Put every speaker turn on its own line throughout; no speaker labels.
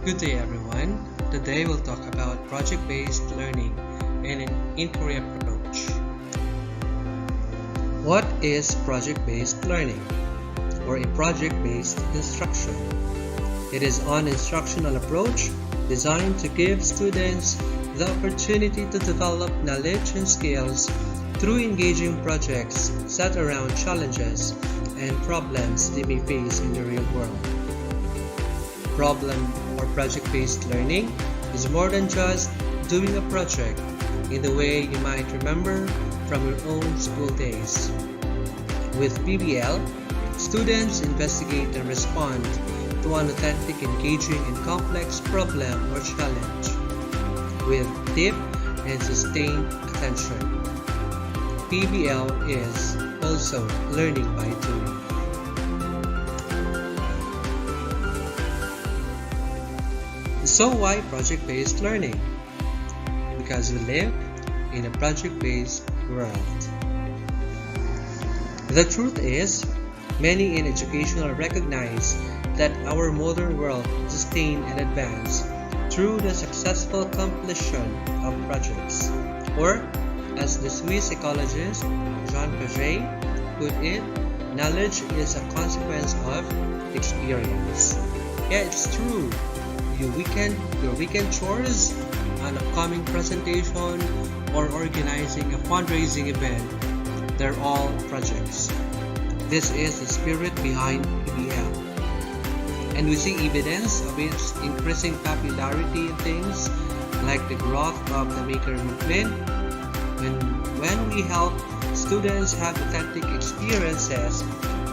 Good day everyone. Today we'll talk about project-based learning and an inquiry approach. What is project-based learning or a project-based instruction? It is an instructional approach designed to give students the opportunity to develop knowledge and skills through engaging projects set around challenges and problems they may face in the real world. Problem or project-based learning is more than just doing a project in the way you might remember from your own school days. With PBL, students investigate and respond to an authentic, engaging, and complex problem or challenge with deep and sustained attention. PBL is also learning by doing. So why project-based learning? Because we live in a project-based world. The truth is, many in education recognize that our modern world sustains and advances through the successful completion of projects. Or, as the Swiss psychologist Jean Piaget put it, knowledge is a consequence of experience. Yeah, it's true. Your weekend chores, an upcoming presentation, or organizing a fundraising event, they're all projects. This is the spirit behind PBL. And we see evidence of its increasing popularity in things like the growth of the maker movement. When we help students have authentic experiences,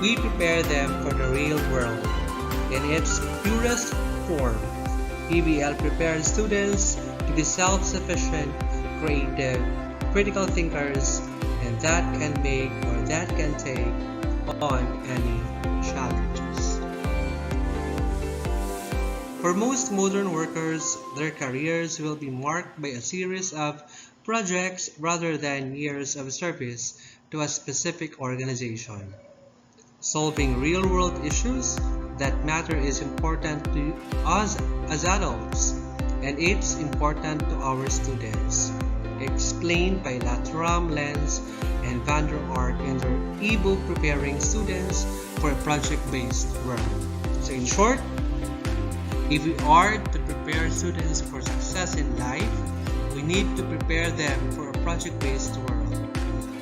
we prepare them for the real world in its purest form. PBL prepares students to be self-sufficient, creative, critical thinkers, and that can take on any challenges. For most modern workers, their careers will be marked by a series of projects rather than years of service to a specific organization. Solving real-world issues that matter is important to us as adults, and it's important to our students. Explained by Latram, Lenz, and Van der Ark in their ebook Preparing Students for a Project-Based World. So in short, if we are to prepare students for success in life, we need to prepare them for a project-based world.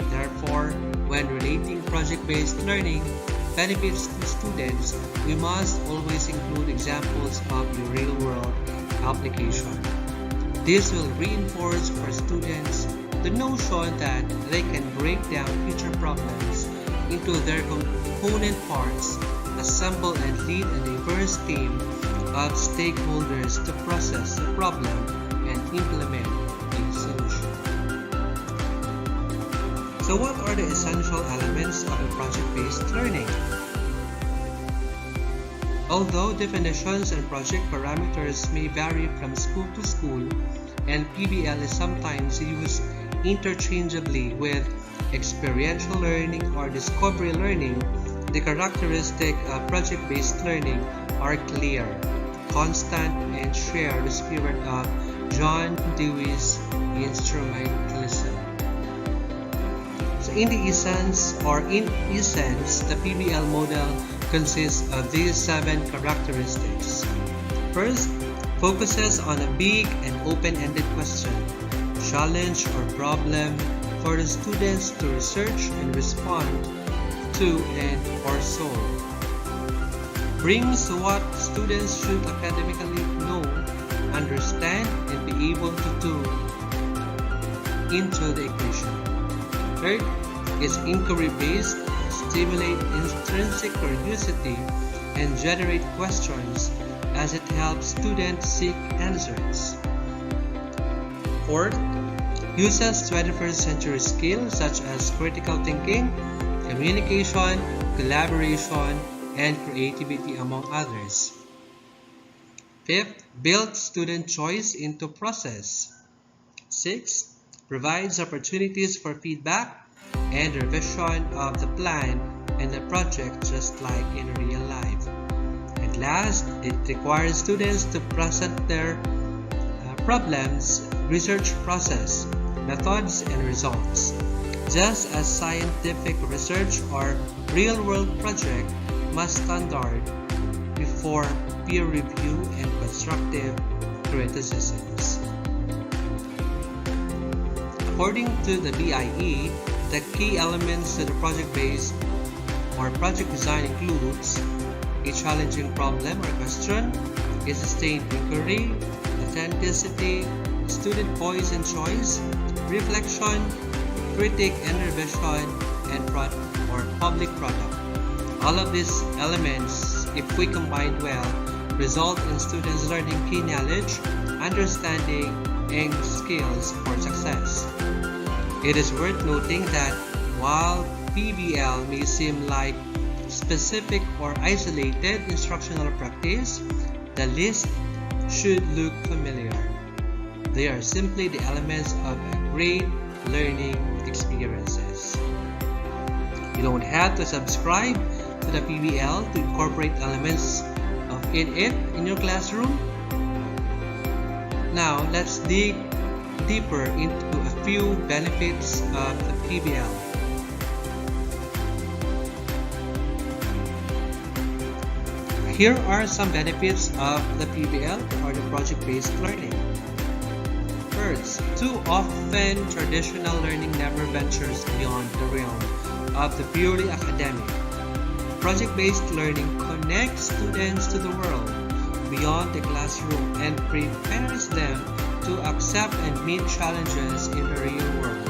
Therefore, when relating project-based learning benefits to students, we must always include examples of the real-world application. This will reinforce for students the notion that they can break down future problems into their component parts, assemble and lead a diverse team of stakeholders to process the problem and implement a solution. So what are the essential elements of a project-based learning? Although definitions and project parameters may vary from school to school, and PBL is sometimes used interchangeably with experiential learning or discovery learning, the characteristics of project-based learning are clear, constant, and share the spirit of John Dewey's instrumentalism. So in essence, the PBL model consists of these 7 characteristics. First, focuses on a big and open-ended question, challenge or problem for the students to research and respond to and or solve. Brings what students should academically know, understand, and be able to do into the equation. Third is inquiry-based, stimulate intrinsic curiosity and generate questions as it helps students seek answers. Fourth, uses 21st century skills such as critical thinking, communication, collaboration, and creativity among others. Fifth, builds student choice into process. Sixth, provides opportunities for feedback and revision of the plan and the project just like in real life. And And last, it requires students to present their problems, research process, methods, and results. Just as scientific research or real-world project must standard before peer review and constructive criticisms. According to the BIE, the key elements to the project-based or project design includes a challenging problem or question, a sustained inquiry, authenticity, student voice and choice, reflection, critique and revision, and public product. All of these elements, if we combine well, result in students learning key knowledge, understanding, and skills for success. It is worth noting that while PBL may seem like specific or isolated instructional practice, the list should look familiar. They are simply the elements of a great learning experiences. You don't have to subscribe to the PBL to incorporate elements in it in your classroom. Now, let's dig deeper into a few benefits of the PBL. Here are some benefits of the PBL or the project-based learning. First, too often traditional learning never ventures beyond the realm of the purely academic. Project-based learning connects students to the world beyond the classroom and prepares them to accept and meet challenges in the real world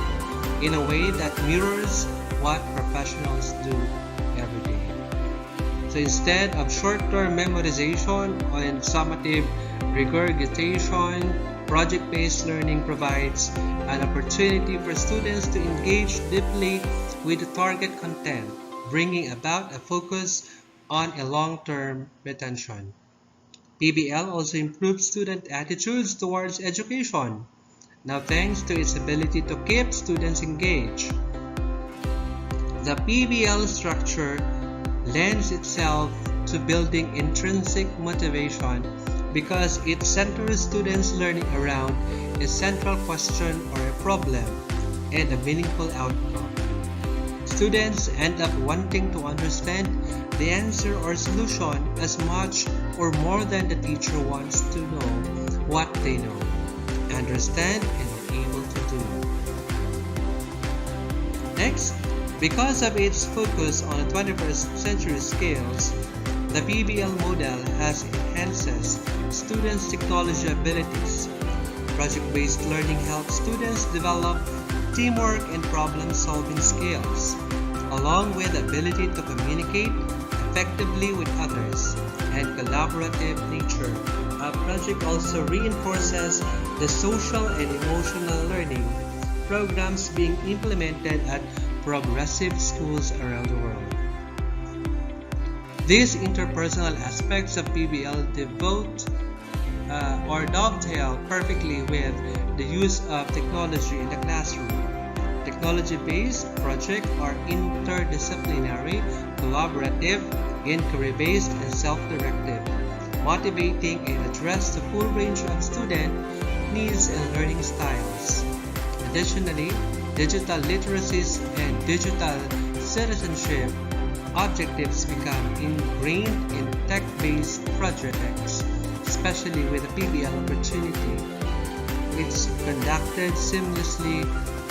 in a way that mirrors what professionals do every day. So instead of short-term memorization and summative regurgitation, project-based learning provides an opportunity for students to engage deeply with the target content, bringing about a focus on a long-term retention. PBL also improves student attitudes towards education, now thanks to its ability to keep students engaged. The PBL structure lends itself to building intrinsic motivation because it centers students' learning around a central question or a problem and a meaningful outcome. Students end up wanting to understand the answer or solution as much or more than the teacher wants to know what they know, understand, and are able to do. Next, because of its focus on 21st century skills, the PBL model enhances students' technology abilities. Project-based learning helps students develop teamwork and problem-solving skills, along with the ability to communicate effectively with others, and collaborative nature. A project also reinforces the social and emotional learning programs being implemented at progressive schools around the world. These interpersonal aspects of PBL dovetail perfectly with the use of technology in the classroom. Technology-based projects are interdisciplinary, collaborative, inquiry-based, and self-directed, motivating and address the full range of student needs and learning styles. Additionally, digital literacies and digital citizenship objectives become ingrained in tech-based projects, especially with the PBL opportunity. It's conducted seamlessly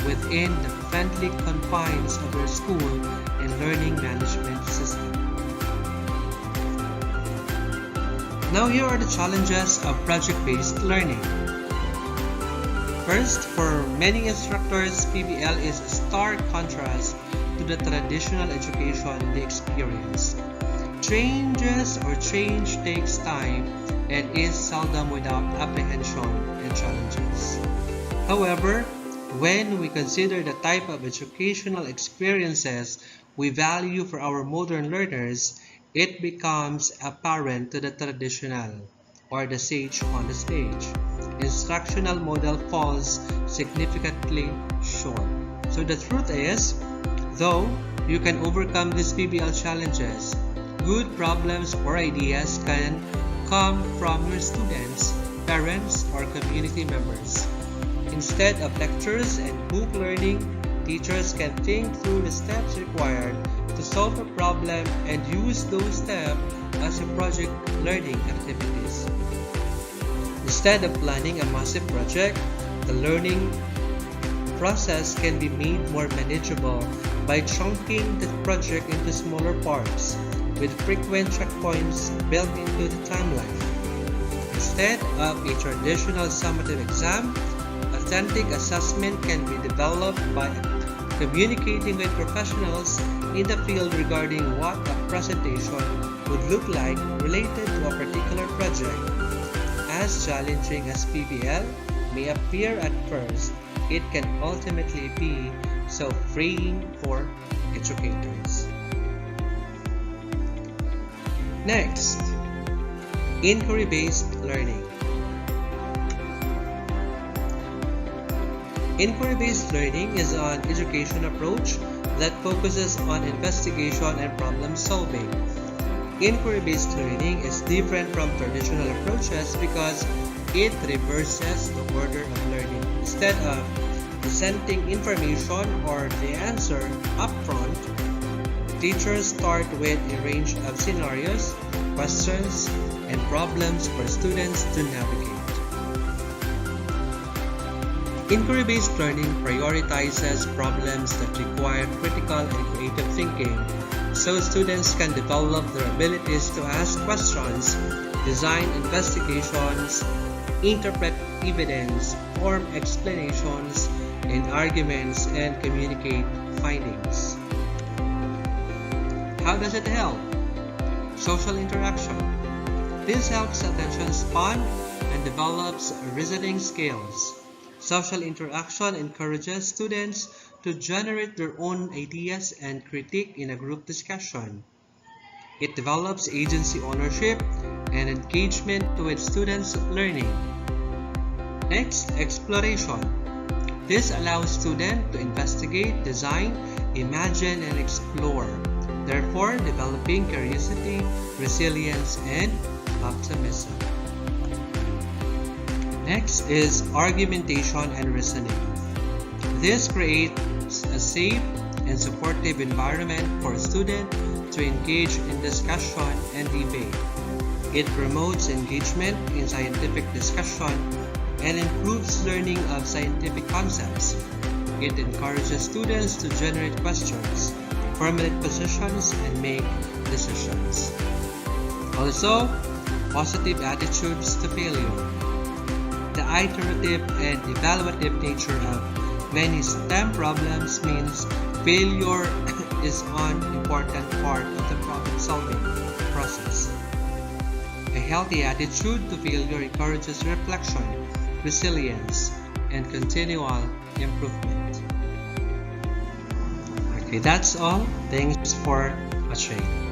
within the friendly confines of your school and learning management system. Now here are the challenges of project-based learning. First, for many instructors, PBL is a stark contrast to the traditional education they experience. Change takes time and is seldom without apprehension and challenges. However, when we consider the type of educational experiences we value for our modern learners, it becomes apparent to the traditional, or the sage on the stage, instructional model falls significantly short. So the truth is, though you can overcome these PBL challenges, Good problems or ideas can come from your students, parents, or community members. Instead of lectures and book learning, teachers can think through the steps required to solve a problem and use those steps as a project learning activities. Instead of planning a massive project, the learning process can be made more manageable by chunking the project into smaller parts with frequent checkpoints built into the timeline. Instead of a traditional summative exam, authentic assessment can be developed by communicating with professionals in the field regarding what a presentation would look like related to a particular project. As challenging as PBL may appear at first, it can ultimately be so freeing for educators. Next, inquiry-based learning. Inquiry-based learning is an education approach that focuses on investigation and problem solving. Inquiry-based learning is different from traditional approaches because it reverses the order of learning. Instead of presenting information or the answer upfront, teachers start with a range of scenarios, questions, and problems for students to navigate. Inquiry-based learning prioritizes problems that require critical and creative thinking, so students can develop their abilities to ask questions, design investigations, interpret evidence, form explanations and arguments, and communicate findings. How does it help? Social interaction. This helps attention span and develops reasoning skills. Social interaction encourages students to generate their own ideas and critique in a group discussion. It develops agency ownership and engagement with students' learning. Next, exploration. This allows students to investigate, design, imagine, and explore, therefore developing curiosity, resilience, and optimism. Next is argumentation and reasoning. This creates a safe and supportive environment for students to engage in discussion and debate. It promotes engagement in scientific discussion and improves learning of scientific concepts. It encourages students to generate questions, formulate positions, and make decisions. Also, positive attitudes to failure. The iterative and evaluative nature of many STEM problems means failure is an important part of the problem-solving process. A healthy attitude to failure encourages reflection, resilience, and continual improvement. Okay, that's all. Thanks for watching.